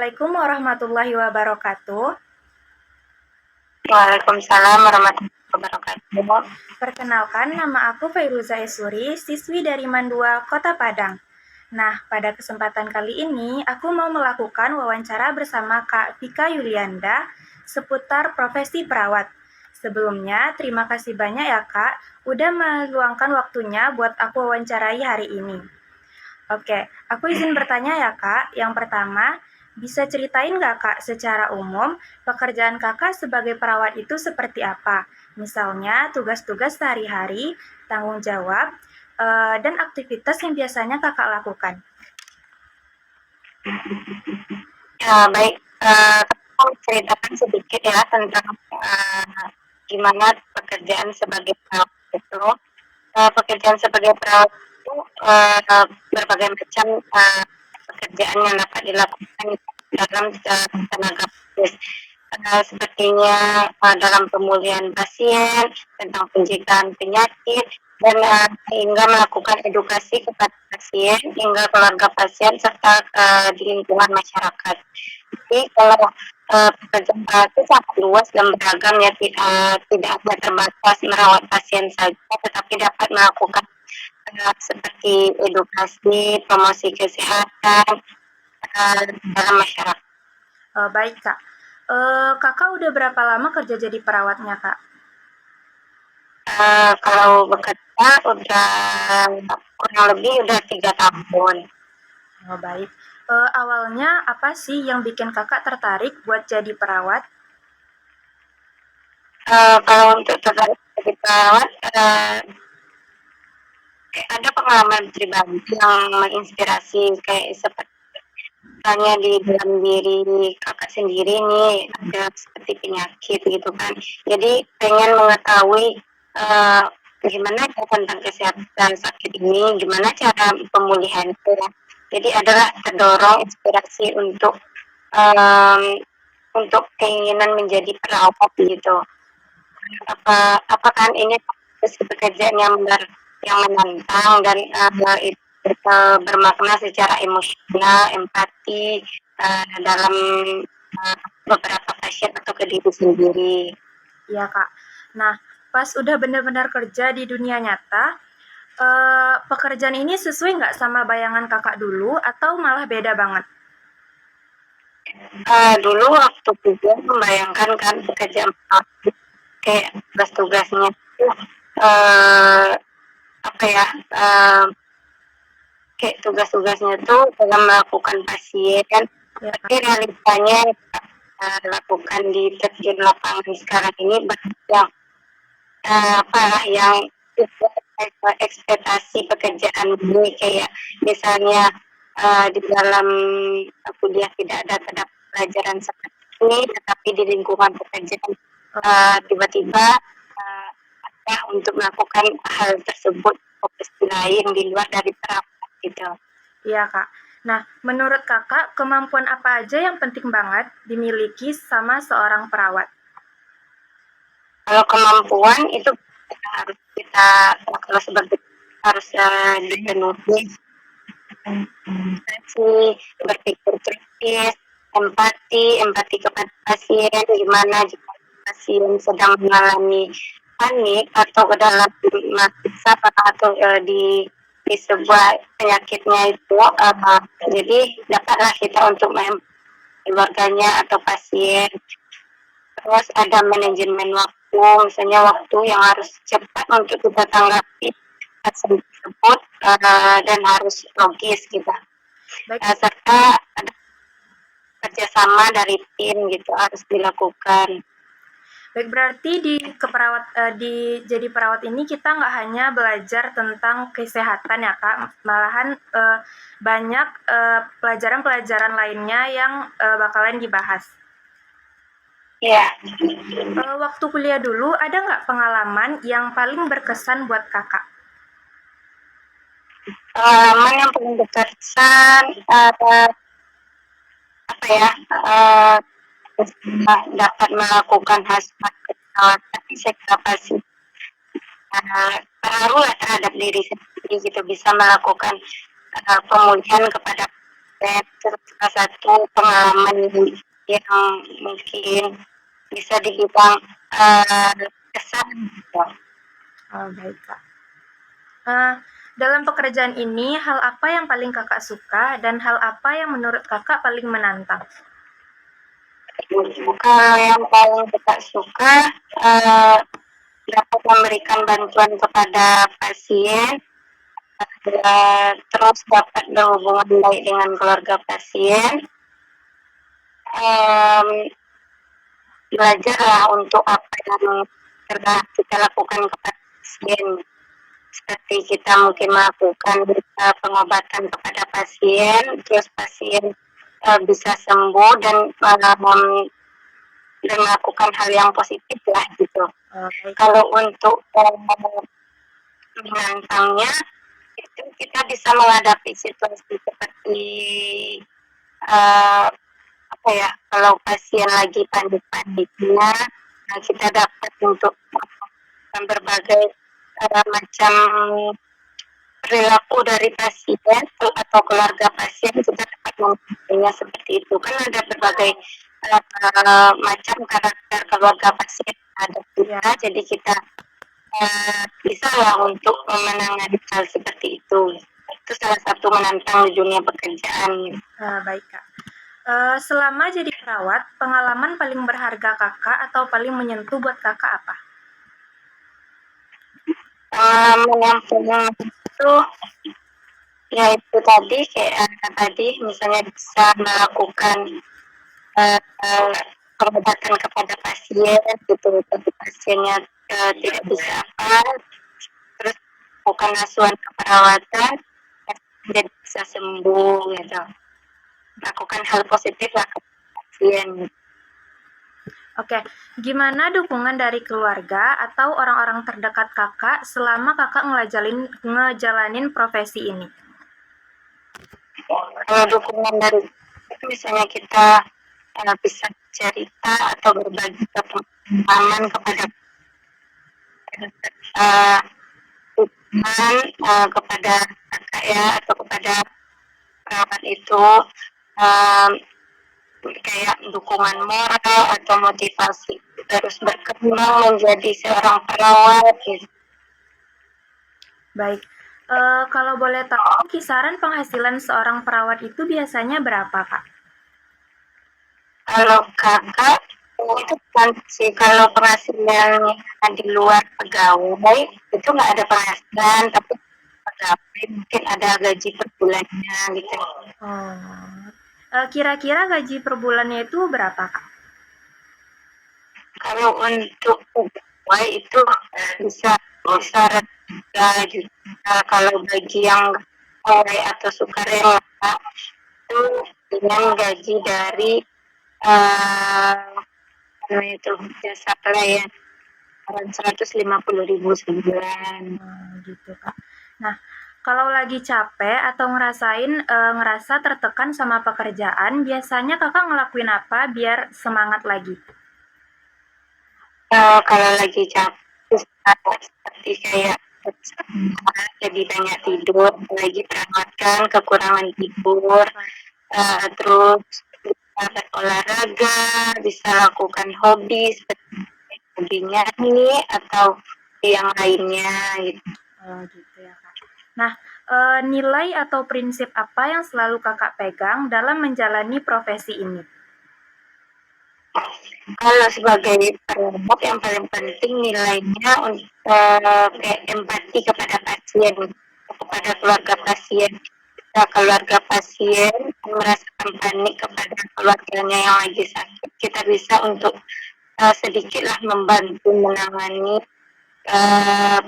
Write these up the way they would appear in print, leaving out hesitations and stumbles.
Assalamualaikum warahmatullahi wabarakatuh. Waalaikumsalam warahmatullahi wabarakatuh. Perkenalkan, nama aku Fairuza Esuri, siswi dari Mandua, Kota Padang. Nah, pada kesempatan kali ini, aku mau melakukan wawancara bersama Kak Vika Yulianda seputar profesi perawat. Sebelumnya, terima kasih banyak ya Kak, udah meluangkan waktunya buat aku wawancarai hari ini. Oke, aku izin bertanya ya Kak. Yang pertama, bisa ceritain nggak Kak secara umum pekerjaan Kakak sebagai perawat itu seperti apa? Misalnya tugas-tugas sehari-hari, tanggung jawab, dan aktivitas yang biasanya Kakak lakukan. Baik, aku ceritakan sedikit ya tentang gimana pekerjaan sebagai perawat itu. Pekerjaan sebagai perawat itu berbagai macam pekerjaan yang dapat dilakukan dalam tenaga medis. Sepertinya dalam pemulihan pasien, tentang pencegahan penyakit, dan hingga melakukan edukasi kepada pasien, hingga keluarga pasien, serta di lingkungan masyarakat. Jadi kalau pekerjaan perawat itu sangat luas dan beragam ya, tidak hanya terbatas merawat pasien saja, tetapi dapat melakukan seperti edukasi, promosi kesehatan dalam masyarakat. Baik Kak. Kakak udah berapa lama kerja jadi perawatnya Kak? Kalau bekerja udah kurang lebih udah 3 tahun. Oh, baik. Awalnya apa sih yang bikin Kakak tertarik buat jadi perawat? Kalau untuk tertarik jadi perawat, ada pengalaman pribadi yang menginspirasi, kayak seperti misalnya di dalam diri kakak sendiri nih ada seperti penyakit gitu kan. Jadi pengen mengetahui gimana tentang kesehatan sakit ini, gimana cara pemulihan itu ya. Jadi adalah terdorong inspirasi um, untuk keinginan menjadi perawat gitu. Apakah ini pekerjaan yang menantang dan itu bermakna secara emosional, empati dalam beberapa pasien atau ke diri sendiri. Iya Kak. Nah, pas udah benar-benar kerja di dunia nyata, pekerjaan ini sesuai nggak sama bayangan Kakak dulu atau malah beda banget? Dulu waktu kerja membayangkan kan pekerjaan kayak tugas-tugasnya itu apa ya, kayak tugas-tugasnya tuh dalam melakukan pasien, Ya, tapi realitanya lakukan di terjun lapangan sekarang ini banyak yang yang ekspektasi pekerjaan ini, kayak misalnya di dalam kuliah tidak ada terdapat pelajaran seperti ini, tetapi di lingkungan pekerjaan tiba-tiba ada untuk melakukan hal tersebut profesi lain di luar dari perawat gitu. Iya Kak. Nah, menurut Kakak, kemampuan apa aja yang penting banget dimiliki sama seorang perawat? Kalau kemampuan itu harus kita, kalau sebagai harus dipenuhi berpikir kritis, empati kepada pasien, gimana jika pasien sedang mengalami panik atau ke dalam masa atau di sebuah penyakitnya itu, jadi dapatlah kita untuk keluarganya atau pasien. Terus ada manajemen waktu, misalnya waktu yang harus cepat untuk kita tanggapi tersebut dan harus logis gitu. Serta ada kerjasama dari tim gitu harus dilakukan. Baik, berarti jadi perawat ini kita nggak hanya belajar tentang kesehatan ya Kak, malahan banyak pelajaran-pelajaran lainnya yang bakalan dibahas. Iya. Waktu kuliah dulu ada nggak pengalaman yang paling berkesan buat Kakak? Pengalaman yang paling berkesan apa ya? Dapat melakukan hazmat keperawatan secara pasif, pengaruh terhadap diri sendiri gitu, bisa melakukan pemulihan kepada dan salah satu pengalaman yang mungkin bisa dibilang kesan gitu. Oh, baik, Kak. Eh, dalam pekerjaan ini, hal apa yang paling Kakak suka dan hal apa yang menurut Kakak paling menantang? Kalau yang paling kita suka dapat memberikan bantuan kepada pasien, terus dapat berhubungan baik dengan keluarga pasien, belajarlah untuk apa yang pernah kita lakukan kepada pasien, seperti kita mungkin melakukan pengobatan kepada pasien, terus pasien bisa sembuh dan melakukan hal yang positif lah gitu. Kalau untuk menantangnya itu kita bisa menghadapi situasi seperti apa ya, kalau pasien lagi panik-paniknya, kita dapat untuk berbagai macam perilaku dari pasien atau keluarga pasien, kita dapat memahaminya seperti itu. Kan ada berbagai macam karakter keluarga pasien ada kita, jadi kita bisa lah untuk menangani hal seperti itu. Itu salah satu menantang di dunia pekerjaan. Baik, Kak. Selama jadi perawat, pengalaman paling berharga Kakak atau paling menyentuh buat Kakak apa? Pengalaman yang itu ya itu tadi kayak tadi misalnya bisa melakukan pengobatan kepada pasien gitu, tapi pasiennya tidak bisa apa, terus bukan asuhan keperawatan, dia bisa sembuh gitu. Lakukan hal positif lah ke pasien. Oke, gimana dukungan dari keluarga atau orang-orang terdekat Kakak selama Kakak ngejalanin profesi ini? Kalau dukungan dari misalnya kita bisa cerita atau berbagi pengalaman kepada kepada kakak ya atau kepada perawat itu, kayak dukungan moral atau motivasi terus berkembang menjadi seorang perawat gitu. Baik, kalau boleh tahu kisaran penghasilan seorang perawat itu biasanya berapa, Kak? Kalau kakak itu kan sih, kalau penghasilan di luar pegawai itu nggak ada penghasilan, tapi pegawai mungkin ada gaji per bulannya gitu. Kira-kira gaji per bulannya itu berapa, Kak? Kalau untuk pegawai itu bisa rata juta. Kalau bagi yang pegawai atau sukarela itu dengan gaji dari itu jasa pelayan 150.000 sebulan. Gitu, Kak. Nah, kalau lagi capek atau ngerasa tertekan sama pekerjaan, biasanya Kakak ngelakuin apa biar semangat lagi? Kalau lagi capek seperti kayak jadi banyak tidur, lagi perawatan kekurangan tidur, terus bisa olahraga, bisa lakukan hobi seperti hobi nyanyi atau yang lainnya gitu. Gitu ya, Kak. Nah, nilai atau prinsip apa yang selalu Kakak pegang dalam menjalani profesi ini? Kalau sebagai perawat yang paling penting nilainya kayak empati kepada pasien, kepada keluarga pasien. Keluarga pasien merasakan panik kepada keluarganya yang lagi sakit, kita bisa untuk sedikitlah membantu menangani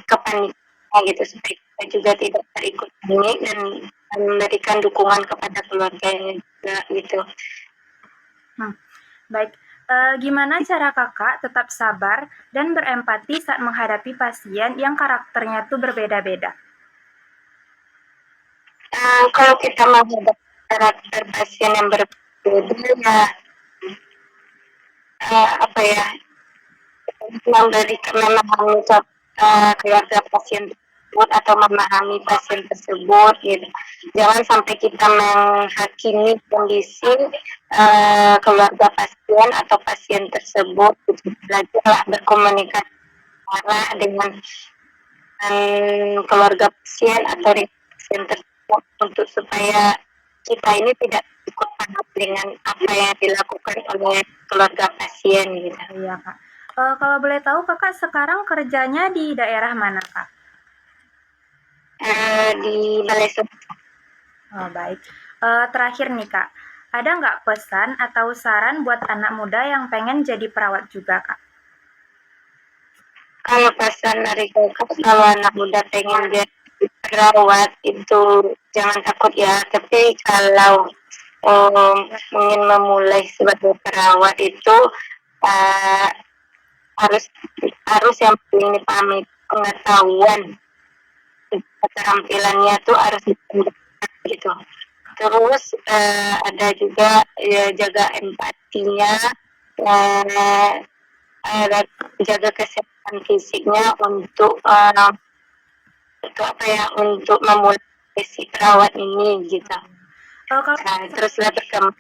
kepanikan gitu, supaya kita juga tidak terikut panik dan memberikan dukungan kepada keluarganya juga gitu. Baik, gimana cara Kakak tetap sabar dan berempati saat menghadapi pasien yang karakternya tuh berbeda-beda? Kalau kita menghadapi karakter pasien yang berbeda ya apa ya, memberikan memahami keluarga pasien tersebut atau memahami pasien tersebut gitu. Jangan sampai kita menghakimi kondisi keluarga pasien atau pasien tersebut. Belajarlah berkomunikasi dengan keluarga pasien atau pasien tersebut untuk supaya kita ini tidak ikut paham dengan apa yang dilakukan oleh keluarga pasien gitu. Iya Kak. Kalau boleh tahu Kakak sekarang kerjanya di daerah mana Kak? Di Balai Sutra. Oh baik. Terakhir nih Kak, ada nggak pesan atau saran buat anak muda yang pengen jadi perawat juga Kak? Kalau pesan dari kakak, kalau anak muda pengen jadi perawat itu jangan takut ya. Tapi kalau ingin memulai sebagai perawat itu uh, harus harus yang paling dipahami pengetahuan, keterampilannya tuh harus gitu. Terus ada juga ya, jaga empatinya, jaga kesehatan fisiknya untuk apa ya, untuk memulai si perawat ini gitu. Kalau Teruslah berkembang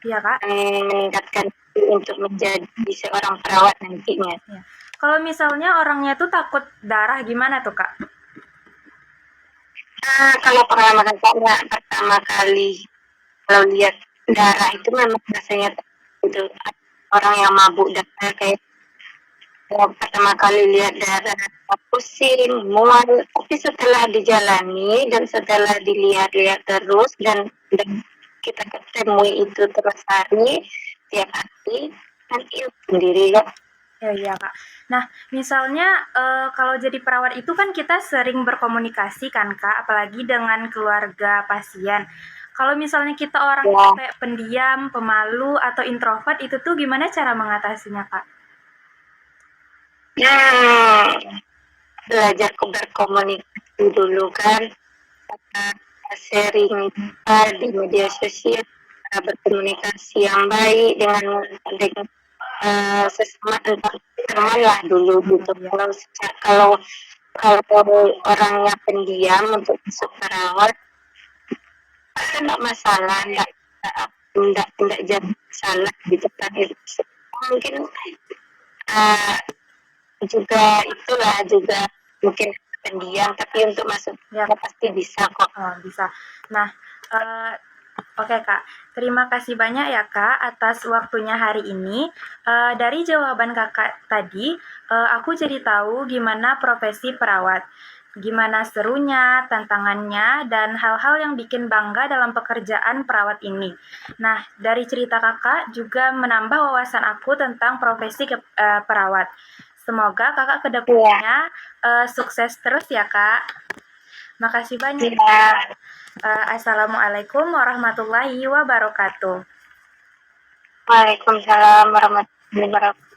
iya Kak. meningkatkan untuk menjadi seorang perawat nantinya. Iya. Kalau misalnya orangnya tuh takut darah gimana tuh Kak? Kalau pengalaman saya pertama kali kalau lihat darah itu memang rasanya itu orang yang mabuk darah kayak pertama kali lihat darah pusing, mual, tapi setelah dijalani dan setelah dilihat-lihat terus dan kita ketemu itu terus hari tiap hari nanti sendiri ya. Iya Kak. Nah, misalnya kalau jadi perawat itu kan kita sering berkomunikasi kan Kak, apalagi dengan keluarga pasien. Kalau misalnya kita orang kayak pendiam, pemalu, atau introvert itu tuh gimana cara mengatasinya Kak? Belajar berkomunikasi dulu kan, sharing di media sosial, berkomunikasi yang baik dengan sesama teman lah dulu gitu. Kalau orangnya pendiam untuk masuk perawat nggak masalah, nggak jadi masalah gitu kan. Mungkin juga mungkin pendiam, tapi untuk masuk Ya pasti bisa kok. Bisa. Nah, oke Kak, terima kasih banyak ya Kak atas waktunya hari ini. Dari jawaban Kakak tadi, aku jadi tahu gimana profesi perawat. Gimana serunya, tantangannya, dan hal-hal yang bikin bangga dalam pekerjaan perawat ini. Nah, dari cerita Kakak juga menambah wawasan aku tentang profesi perawat. Semoga Kakak kedepannya sukses terus ya Kak. Makasih banyak. Assalamualaikum warahmatullahi wabarakatuh. Waalaikumsalam warahmatullahi wabarakatuh.